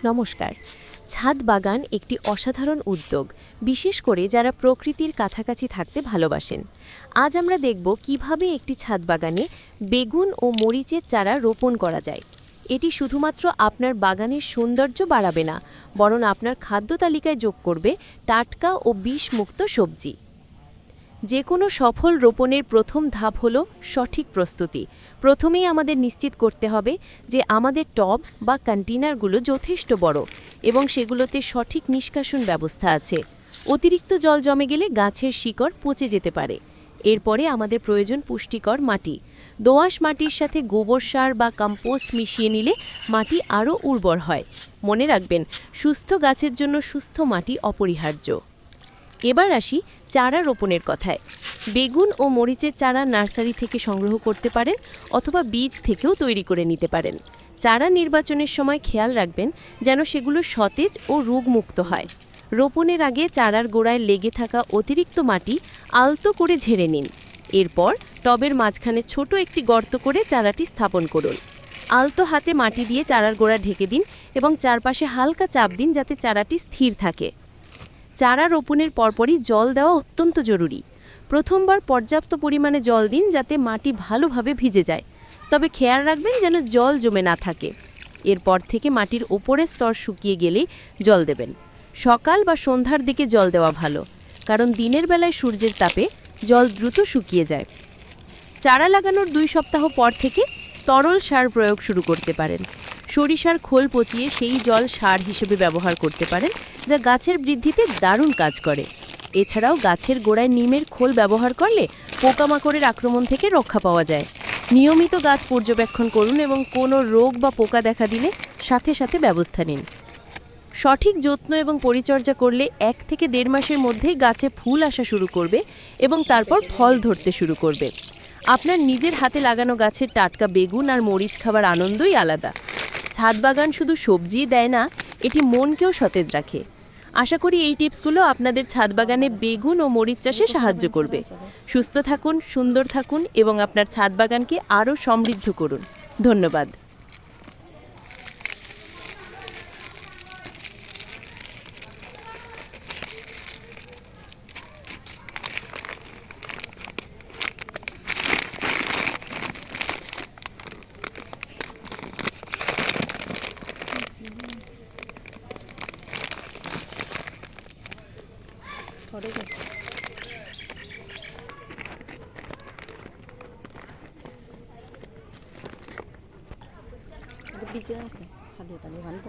নমস্কার। ছাদ বাগান একটি অসাধারণ উদ্যোগ, বিশেষ করে যারা প্রকৃতির কাছাকাছি থাকতে ভালোবাসেন। আজ আমরা দেখব কিভাবে একটি ছাদ বাগানে বেগুন ও মরিচের চারা রোপণ করা যায়। এটি শুধুমাত্র আপনার বাগানের সৌন্দর্য বাড়াবে না, বরং আপনার খাদ্য তালিকায় যোগ করবে টাটকা ও বিষমুক্ত সবজি। যে কোনো সফল রোপণের প্রথম ধাপ হল সঠিক প্রস্তুতি। প্রথমেই আমাদের নিশ্চিত করতে হবে যে আমাদের টব বা কন্টেনারগুলো যথেষ্ট বড় এবং সেগুলোতে সঠিক নিষ্কাশন ব্যবস্থা আছে। অতিরিক্ত জল জমে গেলে গাছের শিকড় পচে যেতে পারে। এরপরে আমাদের প্রয়োজন পুষ্টিকর মাটি। দোআঁশ মাটির সাথে গোবর সার বা কম্পোস্ট মিশিয়ে নিলে মাটি আরও উর্বর হয়। মনে রাখবেন, সুস্থ গাছের জন্য সুস্থ মাটি অপরিহার্য। এবার আসি চারা রোপণের কথায়। বেগুন ও মরিচের চারা নার্সারি থেকে সংগ্রহ করতে পারেন অথবা বীজ থেকেও তৈরি করে নিতে পারেন। চারা নির্বাচনের সময় খেয়াল রাখবেন যেন সেগুলো সতেজ ও রোগমুক্ত হয়। রোপণের আগে চারার গোড়ায় লেগে থাকা অতিরিক্ত মাটি আলতো করে ঝেড়ে নিন। এরপর টবের মাঝখানে ছোট একটি গর্ত করে চারাটি স্থাপন করুন। আলতো হাতে মাটি দিয়ে চারার গোড়া ঢেকে দিন এবং চারপাশে হালকা চাপ দিন যাতে চারাটি স্থির থাকে। চারা রোপণের পরপরই জল দেওয়া অত্যন্ত জরুরি। প্রথমবার পর্যাপ্ত পরিমাণে জল দিন যাতে মাটি ভালোভাবে ভিজে যায়, তবে খেয়াল রাখবেন যেন জল জমে না থাকে। এরপর থেকে মাটির ওপরের স্তর শুকিয়ে গেলেই জল দেবেন। সকাল বা সন্ধ্যার দিকে জল দেওয়া ভালো, কারণ দিনের বেলায় সূর্যের তাপে জল দ্রুত শুকিয়ে যায়। চারা লাগানোর 2 সপ্তাহ পর থেকে তরল সার প্রয়োগ শুরু করতে পারেন। সরিষার খোল পচিয়ে সেই জল সার হিসেবে ব্যবহার করতে পারেন, যা গাছের বৃদ্ধিতে দারুণ কাজ করে। এছাড়াও গাছের গোড়ায় নিমের খোল ব্যবহার করলে পোকামাকড়ের আক্রমণ থেকে রক্ষা পাওয়া যায়। নিয়মিত গাছ পর্যবেক্ষণ করুন এবং কোনো রোগ বা পোকা দেখা দিলে সাথে সাথে ব্যবস্থা নিন। সঠিক যত্ন এবং পরিচর্যা করলে 1 থেকে 1.5 মাসের মধ্যেই গাছে ফুল আসা শুরু করবে এবং তারপর ফল ধরতে শুরু করবে। আপনার নিজের হাতে লাগানো গাছের টাটকা বেগুন আর মরিচ খাবার আনন্দই আলাদা। ছাদ বাগান শুধু সবজিই দেয় না, এটি মনকেও সতেজ রাখে। আশা করি এই টিপসগুলো আপনাদের ছাদ বাগানে বেগুন ও মরিচ চাষে সাহায্য করবে। সুস্থ থাকুন, সুন্দর থাকুন এবং আপনার ছাদ বাগানকে আরও সমৃদ্ধ করুন। ধন্যবাদ। বিজয় আছে খালি তাহলে ভালো